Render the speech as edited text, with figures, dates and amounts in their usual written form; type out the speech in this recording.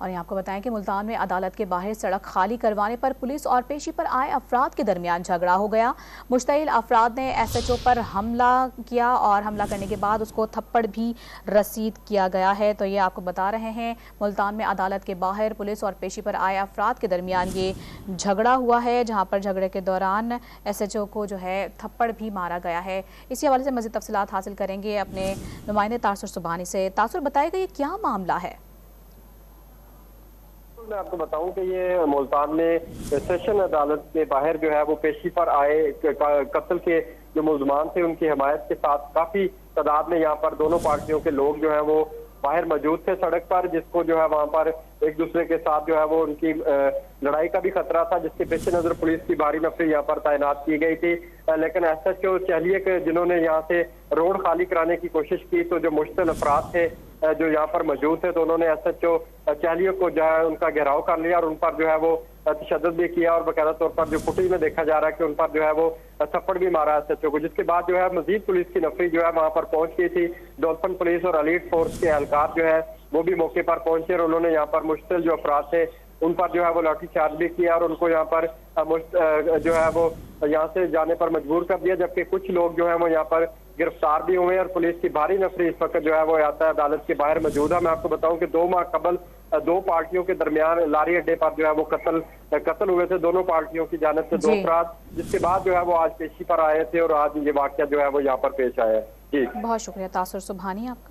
और यहाँ आपको बताएं कि मुल्तान में अदालत के बाहर सड़क खाली करवाने पर पुलिस और पेशी पर आए अफराद के दरमियान झगड़ा हो गया। मुश्तइल अफराद ने एसएचओ पर हमला किया और हमला करने के बाद उसको थप्पड़ भी रसीद किया गया है। तो ये आपको बता रहे हैं, मुल्तान में अदालत के बाहर पुलिस और पेशी पर आए अफराद के दरमियान ये झगड़ा हुआ है, जहाँ पर झगड़े के दौरान एसएचओ को जो है थप्पड़ भी मारा गया है। इसी हवाले से मज़ीद तफसीलात हासिल करेंगे अपने नुमाइंदे तासुर सुबहानी से। तासुर, बताएगा ये क्या मामला है? मैं आपको बताऊं कि ये मुल्तान में सेशन अदालत के बाहर जो है वो पेशी पर आए कत्ल के जो मुलजमान थे उनकी हिमायत के साथ काफी तादाद में यहाँ पर दोनों पार्टियों के लोग जो है वो बाहर मौजूद थे सड़क पर, जिसको जो है वहाँ पर एक दूसरे के साथ जो है वो उनकी लड़ाई का भी खतरा था, जिसके पेश नजर पुलिस की भारी नफरी यहाँ पर तैनात की गई थी। लेकिन एसएचओ चहलिए के जिन्होंने यहाँ से रोड खाली कराने की कोशिश की, तो जो मुश्तिल अफराद थे जो यहाँ पर मौजूद थे, तो उन्होंने एसएचओ चहलिए को जो है उनका घेराव कर लिया और उन पर जो है वो तशद्दुद भी किया और बाकायदा तौर पर जो फुटेज में देखा जा रहा है कि उन पर जो है वो थप्पड़ भी मारा एसएचओ को, जिसके बाद जो है मजीद पुलिस की नफरी जो है वहाँ पर पहुंच गई थी। डॉल्फिन पुलिस और एलीट फोर्स के एहलकार जो है वो भी मौके पर पहुंचे और उन्होंने यहाँ पर मुश्तिल जो अफराद थे उन पर जो है वो लाठीचार्ज भी किया और उनको यहाँ पर जो है वो यहाँ से जाने पर मजबूर कर दिया, जबकि कुछ लोग जो है वो यहाँ पर गिरफ्तार भी हुए और पुलिस की भारी नफरी इस वक्त जो है वो आता है अदालत के बाहर मौजूद है। मैं आपको बताऊं कि 2 माह कबल दो पार्टियों के दरमियान लारी अड्डे पर जो है वो कत्ल हुए थे दोनों पार्टियों की जानिब से 2 अफराद, जिसके बाद जो है वो आज पेशी पर आए थे और आज ये वाकया जो है वो यहाँ पर पेश आया है। जी, बहुत शुक्रिया तासुर सुबहानी आपका।